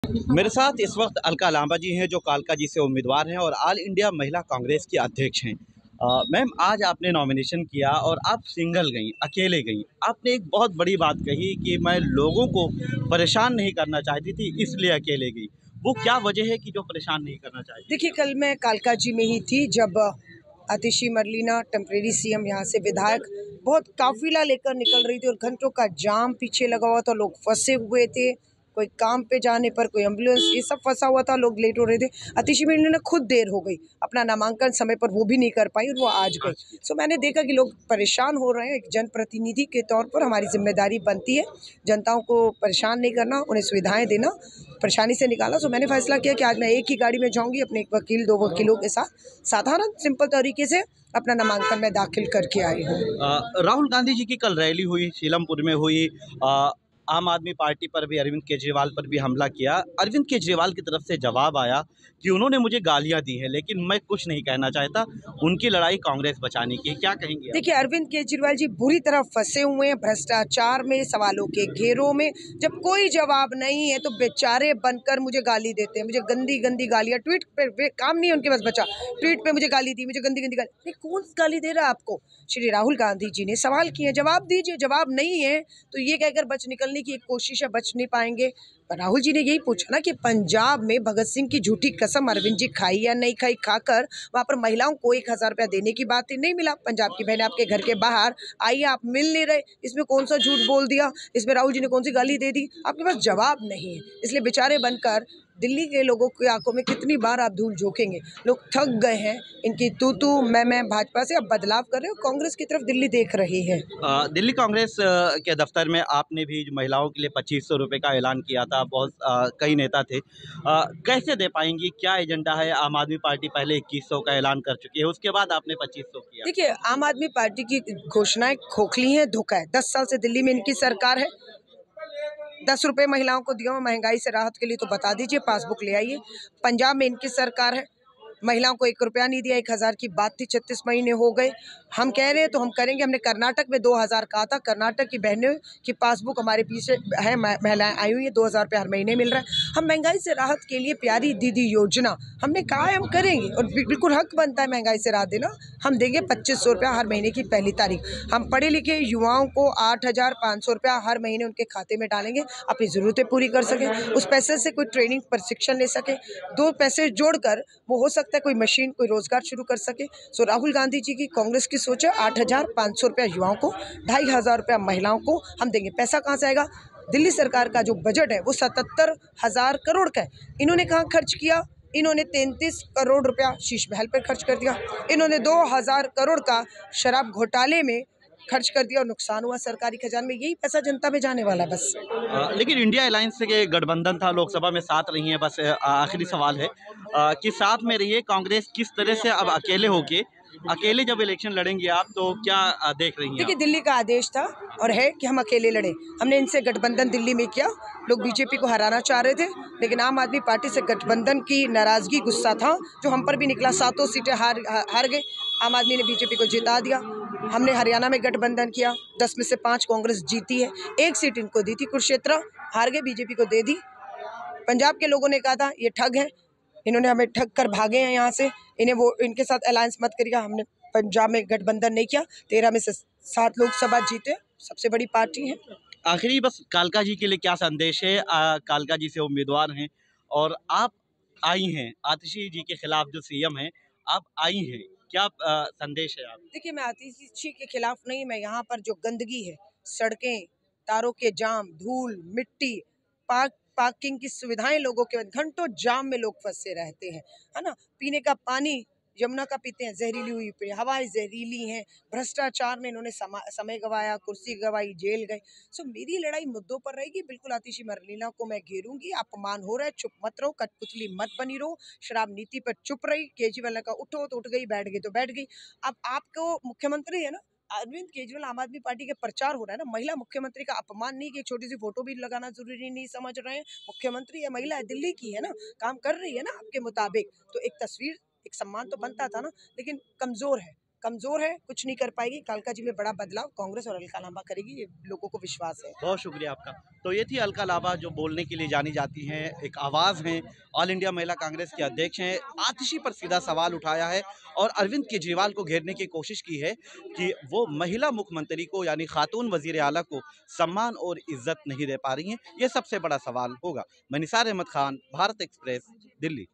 मेरे साथ इस वक्त अलका लांबा जी हैं जो कालका जी से उम्मीदवार हैं और ऑल इंडिया महिला कांग्रेस की अध्यक्ष हैं। मैम, आज आपने नॉमिनेशन किया और आप सिंगल गई, अकेले गई। आपने एक बहुत बड़ी बात कही कि मैं लोगों को परेशान नहीं करना चाहती थी, इसलिए अकेले गई। वो क्या वजह है कि जो परेशान नहीं करना चाहती देखिए, थी कल मैं कालका जी में ही थी जब आतिशी मरलीना टेम्परेरी सीएम यहाँ से विधायक बहुत काफिला लेकर निकल रही थी और घंटों का जाम पीछे लगा हुआ था। लोग फंसे हुए थे, कोई काम पे जाने पर, कोई एम्बुलेंस, ये सब फंसा हुआ था। लोग लेट हो रहे थे। आतिशी मरलीना खुद देर हो गई, अपना नामांकन समय पर वो भी नहीं कर पाई और वो आज गई। आज की? सो मैंने देखा कि लोग परेशान हो रहे हैं। एक जनप्रतिनिधि के तौर पर हमारी जिम्मेदारी बनती है जनताओं को परेशान नहीं करना, उन्हें सुविधाएं देना, परेशानी से निकाला। सो मैंने फैसला किया कि आज मैं एक ही गाड़ी में जाऊंगी अपने एक वकील, दो वकीलों के साथ, साधारण सिंपल तरीके से अपना नामांकन मैं दाखिल करके आई हूँ। राहुल गांधी जी की कल रैली हुई, सीलमपुर में हुई। अ, आम आदमी पार्टी पर भी, अरविंद केजरीवाल पर भी हमला किया। अरविंद केजरीवाल की तरफ से जवाब आया कि उन्होंने मुझे गालियां दी हैं, लेकिन मैं कुछ नहीं कहना चाहता। उनकी लड़ाई कांग्रेस बचाने की है। क्या कहेंगे आप? देखिए, अरविंद केजरीवाल जी बुरी तरह फंसे हुए हैं भ्रष्टाचार में, सवालों के घेरों में। जब कोई जवाब नहीं है तो बेचारे बनकर मुझे गाली देते हैं, मुझे गंदी गंदी गालियां। ट्वीट पे काम नहीं है उनके पास बचा, ट्वीट पे मुझे गाली दी, मुझे गंदी गंदी गाली। नहीं, कौन गाली दे रहा है आपको? श्री राहुल गांधी जी ने सवाल किए, जवाब दीजिए। जवाब नहीं है तो ये कहकर बच निकलने की एक कोशिश है, बच नहीं पाएंगे। राहुल जी ने यही पूछा ना कि पंजाब में भगत सिंह की झूठी कसम अरविंद जी खाई या नहीं खाई, खाकर वहां पर महिलाओं को 1,000 रुपया देने की बात नहीं मिला। पंजाब की बहनें आपके घर के बाहर आइए, आप मिल नहीं रहे, इसमें कौन सा झूठ बोल दिया? इसमें राहुल जी ने कौन सी गाली दे दी? आपके पास जवाब नहीं है, इसलिए बेचारे बनकर दिल्ली के लोगों की आंखों में कितनी बार आप धूल झोंकेंगे? लोग थक गए हैं इनकी तू तू मैं भाजपा से। अब बदलाव कर रहे हो, कांग्रेस की तरफ दिल्ली देख रही है। दिल्ली कांग्रेस के दफ्तर में आपने भी महिलाओं के लिए 2500 रुपये का ऐलान किया था। बहुत कई नेता थे। कैसे दे पाएंगी? क्या एजेंडा है? आम आदमी पार्टी पहले 2100 का ऐलान कर चुकी है, उसके बाद आपने 2500 किया। देखिए, आम आदमी पार्टी की घोषणाएं खोखली हैं, धोखा है। 10 साल से दिल्ली में इनकी सरकार है। 10 रुपए महिलाओं को दिया, महंगाई से राहत के लिए तो बता दीजिए, पासबुक ले आइए। पंजाब में इनकी सरकार है, महिलाओं को 1 रुपया नहीं दिया। 1,000 की बात थी, 36 महीने हो गए। हम कह रहे हैं तो हम करेंगे। हमने कर्नाटक में 2,000 कहा था। कर्नाटक की बहनों की पासबुक हमारे पीछे है, महिलाएं आई हुई है। 2,000 रुपया हर महीने मिल रहा है। हम महंगाई से राहत के लिए प्यारी दीदी योजना हमने कहा है हम करेंगे, और बिल्कुल हक बनता है महंगाई से राहत देना। हम देंगे 2,500 रुपया हर महीने की पहली तारीख। हम पढ़े लिखे युवाओं को 8,500 रुपया हर महीने उनके खाते में डालेंगे, अपनी जरूरतें पूरी कर सकें। उस पैसे से कोई ट्रेनिंग प्रशिक्षण ले सके, 2 पैसे जोड़कर वो हो सकता है कोई मशीन, कोई रोजगार शुरू कर सके। सो राहुल गांधी जी की कांग्रेस की सोच है 8,500 रुपया युवाओं को, 2,500 रुपया महिलाओं को हम देंगे। पैसा कहाँ से आएगा? दिल्ली सरकार का जो बजट है वो 77,000 करोड़ का है। इन्होंने कहाँ खर्च किया? इन्होंने 33 करोड़ रुपया शीश महल पर खर्च कर दिया। इन्होंने 2,000 करोड़ का शराब घोटाले में खर्च कर दिया और नुकसान हुआ सरकारी खजाने में। यही पैसा जनता में जाने वाला बस। लेकिन इंडिया अलायंस से गठबंधन था, लोकसभा में साथ रही है। बस आखिरी सवाल है कि साथ में रहिए, कांग्रेस किस तरह से अब अकेले होके, अकेले जब इलेक्शन लड़ेंगे आप, तो क्या देख रही हैं देखिए, आप? दिल्ली का आदेश था और है कि हम अकेले लड़े। हमने इनसे गठबंधन दिल्ली में किया। लोग बीजेपी को हराना चाह रहे थे, लेकिन आम आदमी पार्टी से गठबंधन की नाराजगी, गुस्सा था जो हम पर भी निकला। 7 सीटें हार गए। आम आदमी ने बीजेपी को जिता दिया। हमने हरियाणा में गठबंधन किया, 10 में से 5 कांग्रेस जीती है। 1 सीट इनको दी थी, कुरुक्षेत्र हार गए, बीजेपी को दे दी। पंजाब के लोगों ने कहा था ये ठग है, इन्होंने हमें ठग कर भागे हैं यहाँ से, इन्हें वो इनके साथ अलायंस मत करिएगा। हमने पंजाब में गठबंधन नहीं किया। 13 में से 7 लोकसभा जीते, सबसे बड़ी पार्टी है। आखिरी बस कालका जी के लिए क्या संदेश है? कालका जी से उम्मीदवार हैं और आप आई हैं, आतिशी जी के खिलाफ जो सीएम हैं, आप आई हैं। क्या संदेश है आप? देखिए, मैं आतिशी के खिलाफ नहीं, मैं यहाँ पर जो गंदगी है, सड़कें, तारों के जाम, धूल, मिट्टी, पार्किंग की सुविधाएं, लोगों के घंटों जाम में लोग फंसे रहते हैं, है ना। पीने का पानी यमुना का पीते हैं, जहरीली हुई पे हवाएं जहरीली हैं। भ्रष्टाचार में इन्होंने समय गवाया, कुर्सी गवाई, जेल गए। सो मेरी लड़ाई मुद्दों पर रहेगी। बिल्कुल आतिशी मरलीना को मैं घेरूंगी। अपमान हो रहा है, चुप मत रहो, कठपुतली मत बनी रहो। शराब नीति पर चुप रही। केजरीवाल ने कहा उठो तो उठ गई, बैठ गई तो बैठ गई। अब आपको मुख्यमंत्री है ना, अरविंद केजरीवाल आम आदमी पार्टी के प्रचार हो रहा है ना, महिला मुख्यमंत्री का अपमान नहीं कि एक छोटी सी फोटो भी लगाना जरूरी नहीं समझ रहे हैं? मुख्यमंत्री है, महिला है, दिल्ली की है ना, काम कर रही है ना आपके मुताबिक। तो एक तस्वीर, एक सम्मान तो बनता था ना, लेकिन कमजोर है। कमजोर है, कुछ नहीं कर पाएगी। कालका जी में बड़ा बदलाव कांग्रेस और अलका लांबा करेगी, ये लोगों को विश्वास है। बहुत शुक्रिया आपका। तो ये थी अलका लांबा, जो बोलने के लिए जानी जाती हैं, एक आवाज़ हैं, ऑल इंडिया महिला कांग्रेस की अध्यक्ष हैं। आतिशी पर सीधा सवाल उठाया है और अरविंद केजरीवाल को घेरने की कोशिश की है कि वो महिला मुख्यमंत्री को यानी खातून वज़ीर आला को सम्मान और इज्जत नहीं दे पा रही हैं। ये सबसे बड़ा सवाल होगा। मैं निसार अहमद खान, भारत एक्सप्रेस, दिल्ली।